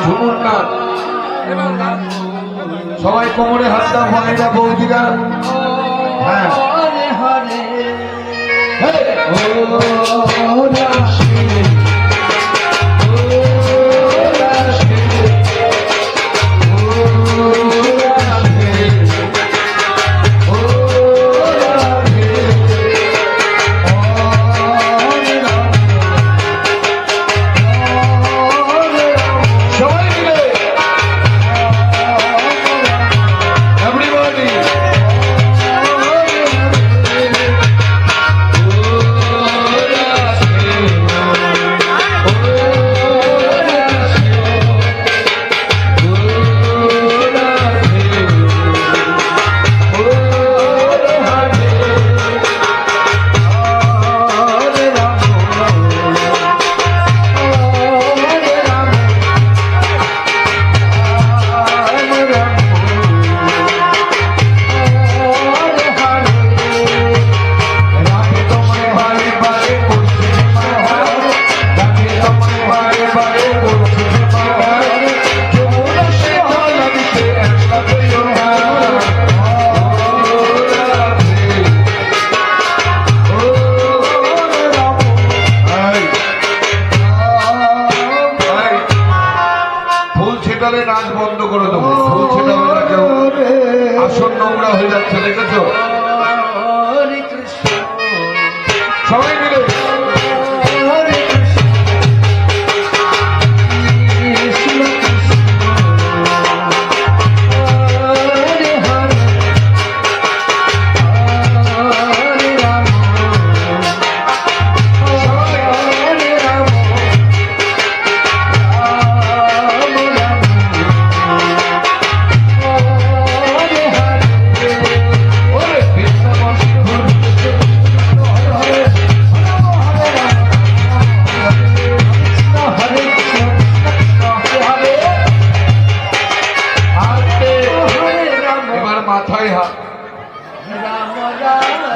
ঝুমুর নাচ। সবাই কোমরে হাতটা ভাইরা বৌদিরা। হ্যাঁ নাচ বন্ধ করে দেবো। ফুল ছেটাবে না কেউ, আসন নোংরা হয়ে যাচ্ছে, দেখেছো? সবাই মিলে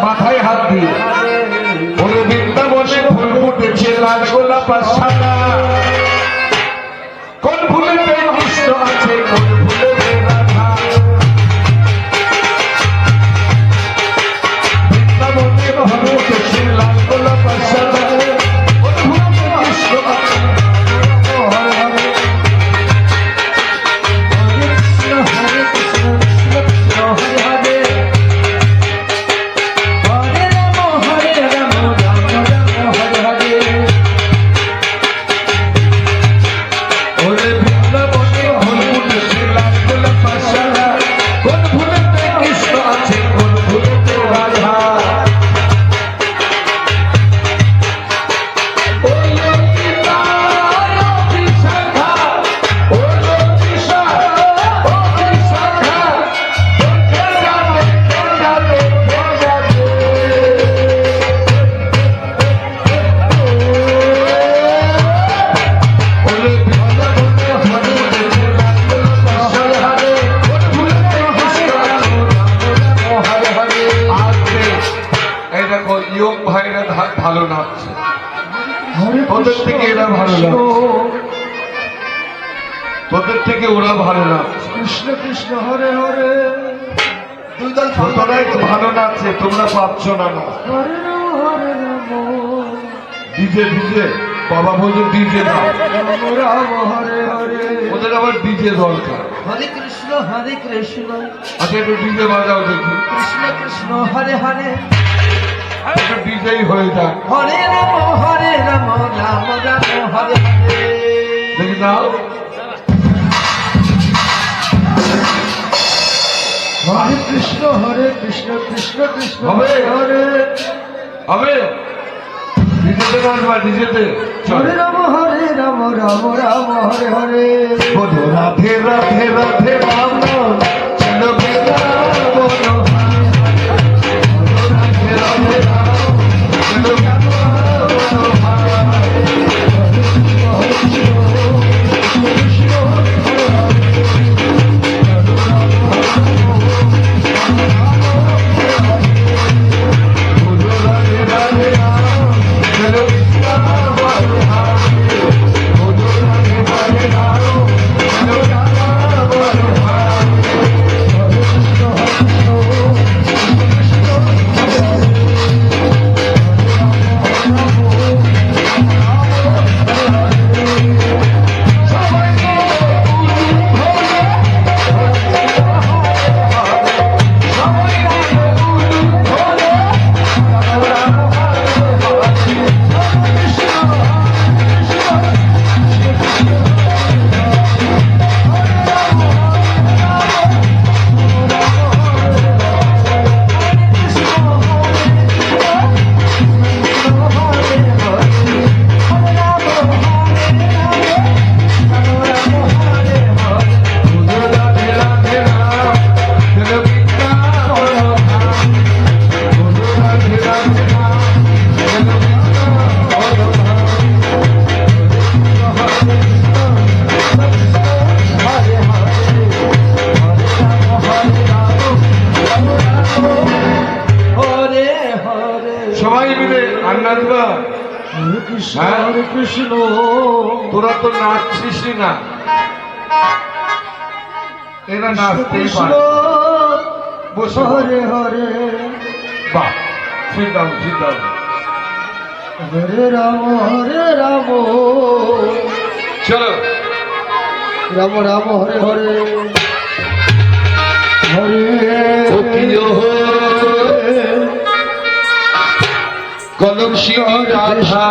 মাথায় হাত দিয়ে ওরে বৃন্দাবনে ফুল ফুটেছে লাল গোলাপ আর সাদা। কোন ফুলেতে কৃষ্ণ আছে, কোন ফুলেতে রাধা। বৃন্দাবনে ফুল ফুটেছে লাল গোলাপ আর সাদা। কোন ফুলেতে কৃষ্ণ আছে। ভালো নাচছে, তোদের থেকে এরা ভালো লাগছে, তোদের থেকে ওরা ভালো লাগছে। কৃষ্ণ কৃষ্ণ হরে হরে। তোরাই তো ভালো নাচছে, তোমরা পাচ্ছ না। ডিজে ডিজে বাবা বলছে ডিজে না, ওদের আবার ডিজে দরকার। হরে কৃষ্ণ হরে কৃষ্ণ। আচ্ছা একটু ডিজে বাজাও দেখি। কৃষ্ণ কৃষ্ণ হরে হরে। একটু ডিজেই হয়ে যাক। হরে রাম রাম রাম হরে হরে। দেখি নাও। হরে কৃষ্ণ হরে কৃষ্ণ কৃষ্ণ কৃষ্ণ হবে হরে হবে। ডিজেতে নাচবা, ডিজেতে। হরে রাম রাম রাম হরে হরে। বলো রাধে রাধে রাধে রাম চলো বেলা বলো রাধে রাধে রাম চলো Hare Rama কৃষ্ণ হ্যাঁ? হরে কৃষ্ণ তোরা তো নাচছিস না, এরা নাচতেই কৃষ্ণ পারে। বসে পড়। হরে হরে বাহ, sit down, sit down। হরে রাম চলো রাম রাম হরে হরে হরে ও প্রিয় কলম সিংহ রাধা,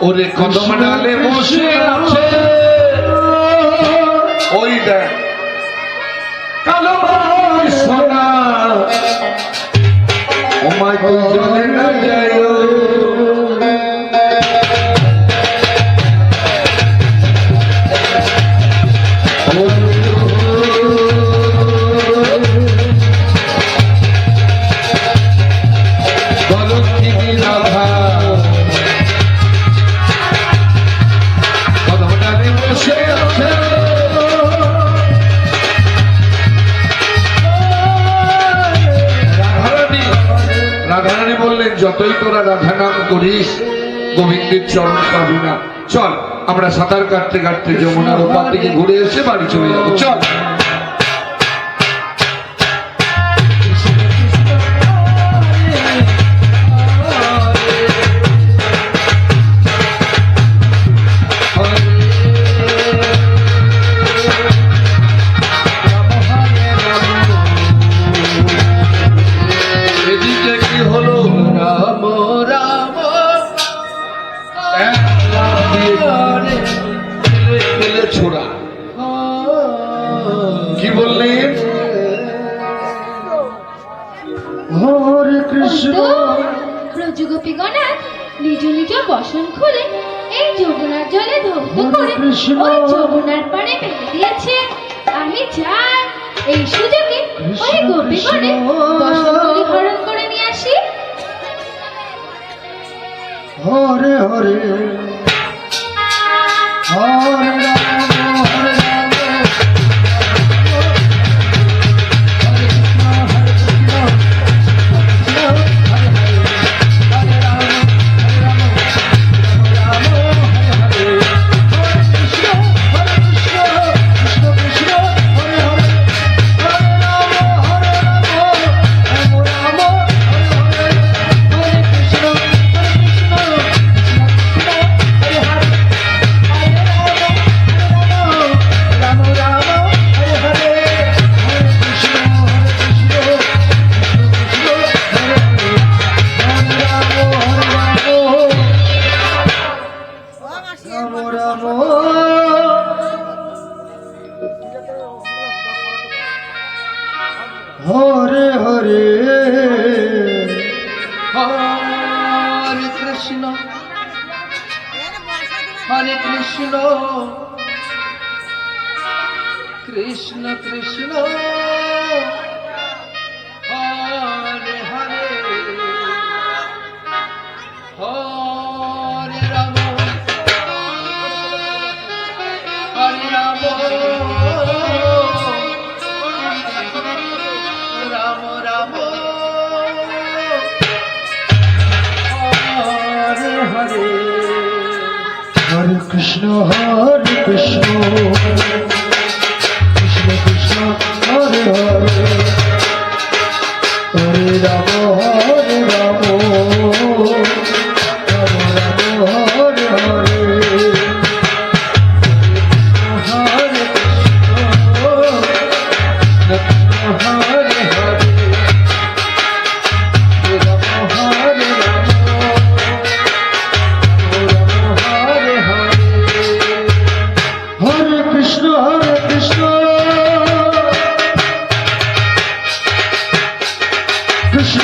ওরে কদম ডালে বসে আছে, ওই দেখ কালো মায়ের সোনা, ও মা তুই চলে না যায়। রাধারানী বললেন যতই তোরা রাধা নাম করিস গোবিন্দের চরণ পাবি না, চল আমরা সাঁতার কাটতে কাটতে যমুনার ওপার থেকে ঘুরে এসে বাড়ি চলে যাবো, চল। এদিকে কি হলো? রাম রাম এক লাফ দিয়ে ফেলে ছোড়া। কি বললেন? হরে কৃষ্ণ ব্রজগোপীগণা নিজ নিজ বসন খুলে এই যমুনার জলে ধৌত করে কৃষ্ণ। ওই যমুনার পাড়ে ফেলে দিয়েছে। আমি যাই এই সুযোগে ওই গোপীগণে বসনগুলি হরণ করে নিয়ে আসি। হরে হরে হরে রাম হরে রাম হরে হরে হরে কৃষ্ণ হরে কৃষ্ণ কৃষ্ণ কৃষ্ণ হরে হরে হরে রাম হরে রাম রাম রাম হরে হরে হরে কৃষ্ণ কৃষ্ণ কৃষ্ণ হরে হরে হরে রাম রাম রাম হরে হরে হরে কৃষ্ণ হরে হরে রাম হরে রাম হরে হরে হরে কৃষ্ণ কৃষ্ণ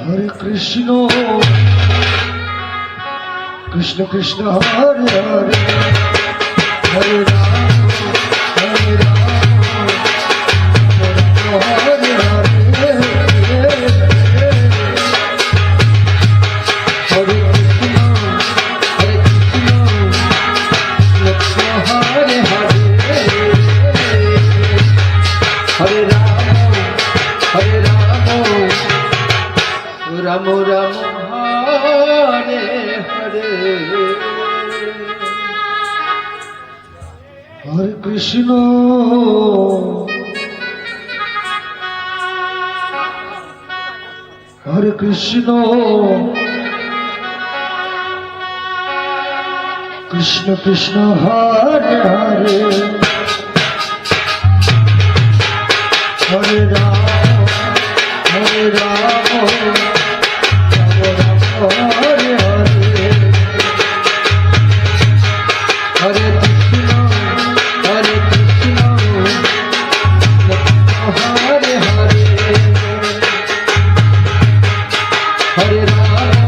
হরে কৃষ্ণ কৃষ্ণ কৃষ্ণ হরে হরে হরে রাম হরে রাম হরে হরে হরে হরে রাম রাম রাম হরে হরে হরে কৃষ্ণ হরে কৃষ্ণ কৃষ্ণ কৃষ্ণ হরে হরে হরে রাম হরে রাম রাম রাম হরে হরে হরে কৃষ্ণ হরে কৃষ্ণ হরে হরে হরে রাম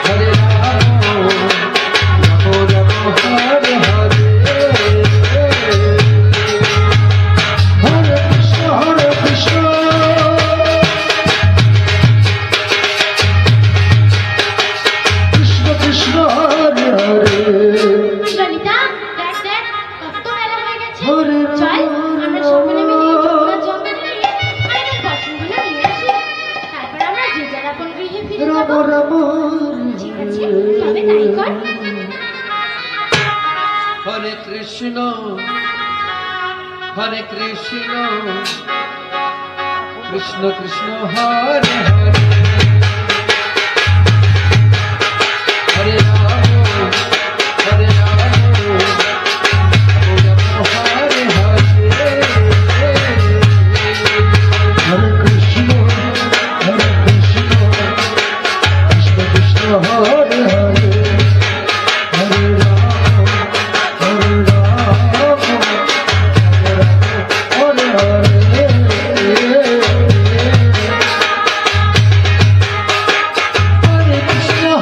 হরে রাম রাম রাম হরে হরে হরে কৃষ্ণ কৃষ্ণ কৃষ্ণ হরে হরে ললিতা, দেখ দেখ, কত তো বেলা হয়ে গেছে। হরে চল, রাম, আমরা সকলে মিলে যমুনার জঙ্গলে গিয়ে আমাদের বাসনগুলো নিয়ে আসি। তারপর আমরা যে যার আপন গৃহে ফিরে রাম যাব। রাম ঠিক আছে, তবে তাই কর। হরে কৃষ্ণ কৃষ্ণ কৃষ্ণ হরে হরে হরে রাম হরে রাম রাম হরে হরে হরে কৃষ্ণ কৃষ্ণ কৃষ্ণ হরে হরে হরে রাম হরে রাম হরে হরে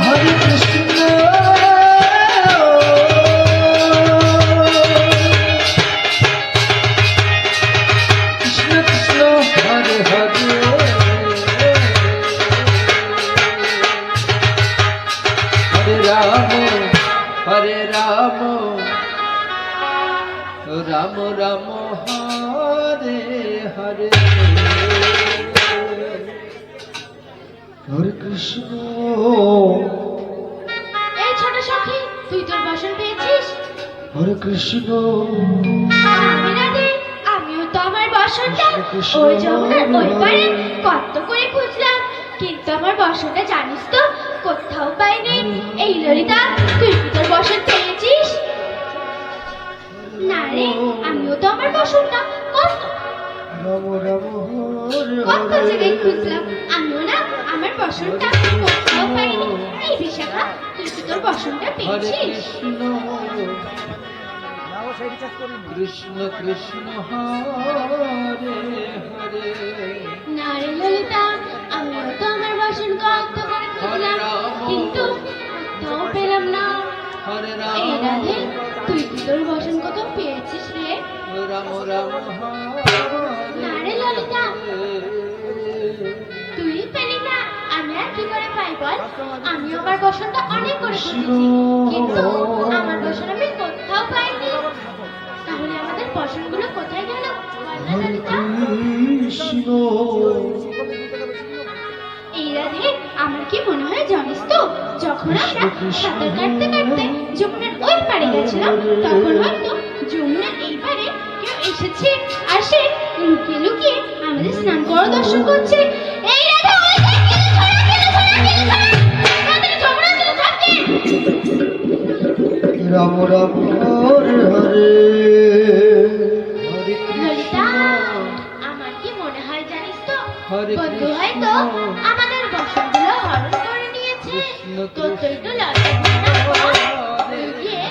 হরে কৃষ্ণ কৃষ্ণ কৃষ্ণ হরে হরে হরে রাম রাম রাম হরে হরে হরে কৃষ্ণ এই ছোট সখী, তুই তোর বাসন পেয়েছিস? হরে কৃষ্ণ আমি না রে, আমিও তো আমার বাসনটা কৃষ্ণ, ওই যমুনার ওই পারে কত করে খুঁজলাম, কিন্তু আমার বাসনটা জানিস তো কোথাও পাইনি। এই ললিতা, তুই কি তোর বাসন পেয়েছিস? না রে, আমিও তো আমার বাসনটা কত রাম রাম হরে কত হরে জায়গায় খুঁজলাম, আমিও না আমার বাসনটা কোথাও পাইনি। এই বিশাখা, তুই কি তোর বাসনটা হরে পেয়েছিস? কৃষ্ণ কৃষ্ণ হরে হরে না রে ললিতা, আমিও তো আমার বাসন কত করে খুঁজলাম, কিন্তু কোথাও পেলাম না। হরে এই রাধে, তুই কি তোর বাসন কত পেয়েছিস রে? রাম রাম না রে ললিতা, তুই পেলি না, আমি আর কি করে পাই বল? আমি আমার বাসনটা অনেক করে খুঁজেছি, কিন্তু আমার বাসন আমি কোথাও পাইনি। তাহলে আমাদের বাসনগুলো কোথায় গেল বল না হরে ললিতা? কৃষ্ণ এই রাধে, আমার কি মনে হয় জানিস তো, যখন আমরা সাঁতার কাটতে কাটতে যমুনার ওই পাড়ে গেছিলাম, তখন হয়তো যমুনার এই পাড়ে কেউ এসেছে আর সে লুকিয়ে লুকিয়ে আমাদের স্নান করা দর্শন করছে। এই রাধে, ওই দেখ, কেলে ধরা, তাড়াতাড়ি যমুনার জলে ঝাঁপকে। রাম রাম হরে হরে হরে ললিতা, আমার কি মনে হয় জানিস তো, হরে বন্ধু কৃষ্ণ, হয়তো আমাদের বাসনগুলো হরণ করে নিয়েছে। কৃষ্ণ তোর তো একটু লজ্জা করে না বল? তুই গিয়ে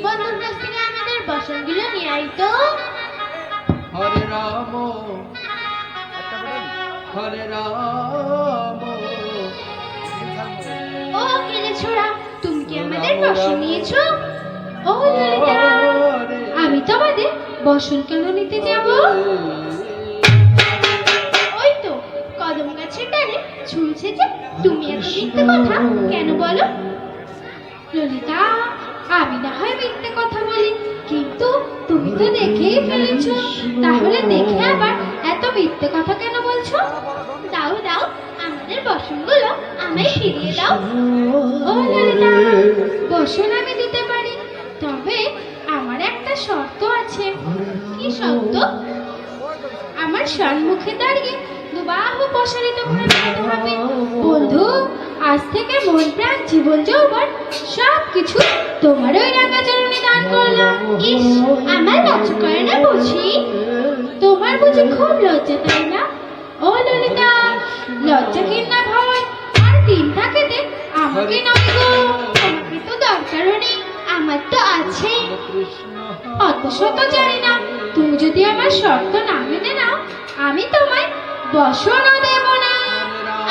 বন্ধুর কাছ থেকে আমাদের বাসনগুলো নিয়ে আয় তো। হরে রাম হরে রাম আমাদের বসন নিয়েছো? ও ললিতা, আমি তোমাদের বসন কেন নিতে যাব? ওই তো কদম গাছের ডালে ঝুলছে যে, তুমি এত মিথ্যে কথা কেন বলো? ললিতা, আমি না হয় মিথ্যে কথা বলি, কিন্তু তুমি তো দেখেই ফেলেছো, তাহলে দেখে আবার এত মিথ্যে কথা কেন বলছো? দাও দাও, আমাদের বসনগুলো আমায় ফিরিয়ে দাও। ও ললিতা, বসন আমি দিতে পারি, তবে আমার একটা শর্ত আছে। কি শর্ত? আমার সম্মুখে দাঁড়িয়ে দুবাহু প্রসারিত করে দাঁড়াতে হবে। বন্ধু, আজ থেকে মন প্রাণ জীবন যৌবন সবকিছু তোমার ওই রাঙা চরণে দান করলাম। ইস, আমার লজ্জা করে না বুঝি? তোমার বুঝি খুব লজ্জা, তাই না? ও ললিতা, লজ্জা ঘৃণা ভয় আর দিন থাকেতে আমাকে নয় গো, তোমাকে তো দরকারও নেই, আমার তো আছে। অত শত জানি না, তুমি যদি আমার শর্ত না মেনে নাও, আমি তোমায় বসনও দেব না।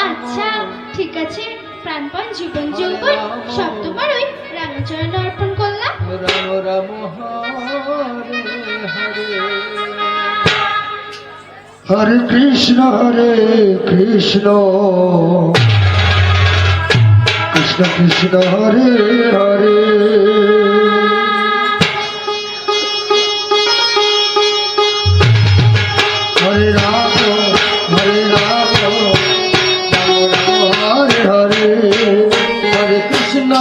আচ্ছা ঠিক আছে, প্রাণপণ জীবন যৌবন সব তোমার ওই রাঙাচরণে অর্পণ করলাম। রাম রাম হরে হরে হরে কৃষ্ণ কৃষ্ণ কৃষ্ণ হরে হরে হরে রাম হরে হরে হরে কৃষ্ণ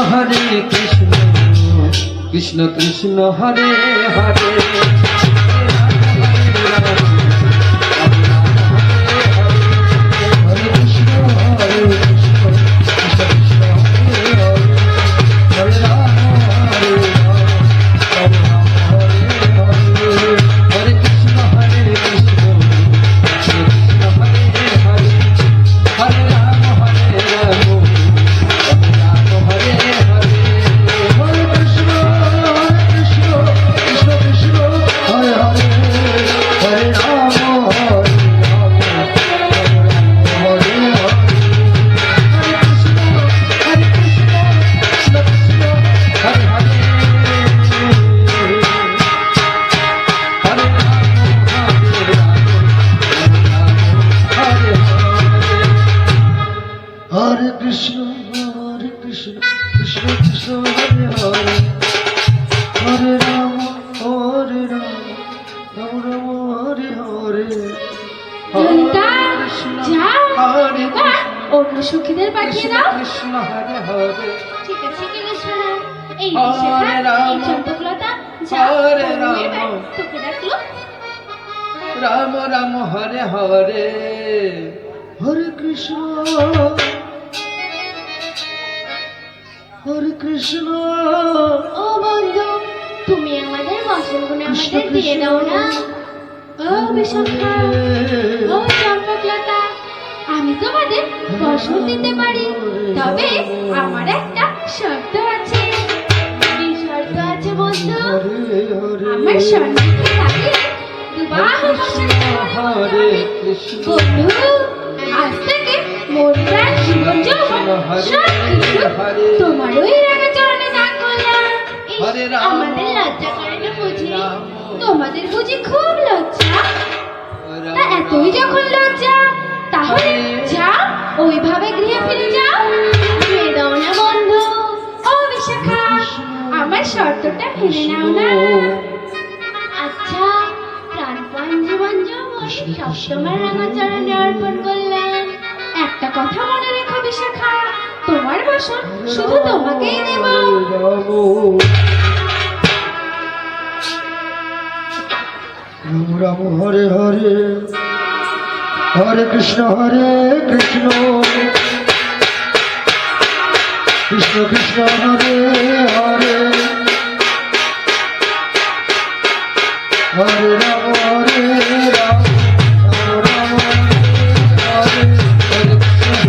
কৃষ্ণ কৃষ্ণ হরে হরে ললিতা, যাও, এবার অন্য সখীদের পাঠিয়ে দাও। কৃষ্ণ হরে হরে ঠিক আছে কৃষ্ণ, এই বিশাখা, এই চম্পকলতা, যাও, হরে অন্য রাম। এবার তোকে ডাকলো। রাম রাম হরে হরে হরে কৃষ্ণ ও বন্ধু, তুমি আমাদের বসনগুলো আমাদের দিয়ে দাও না। ও বিশাখা, ও চম্পকলতা, আমি তোমাদের বসন দিতে পারি, তবে আমার একটা শর্ত আছে। কি শর্ত আছে বন্ধু? আমার সম্মুখে দাঁড়িয়ে দুবাহু প্রসারিত করে বন্ধু, আজ থেকে মোর প্রাণ জীবন যৌবন সবকিছু তোমার ওই রাঙা চরণে দান করলাম। ইস, হরে রাম। আমাদের লজ্জা করে না বুঝি? তোমাদের বুঝি খুব লজ্জা? তা এতই যখন লজ্জা, তাহলে যাও, ওইভাবে গৃহে ফিরে যাও। ফিরে দাও না বন্ধু। ও বিশাখা, আমার শর্তটা মেনে নাও না? আচ্ছা, প্রাণপণ জীবন যৌবন সব তোমার রাঙা চরণে অর্পণ করলাম। একটা কথা মনে রেখো বিশাখা, তোমার বসন শুধু তোমাকেই দেব। রাম রাম হরে হরে হরে কৃষ্ণ কৃষ্ণ কৃষ্ণ হরে হরে হরে রাম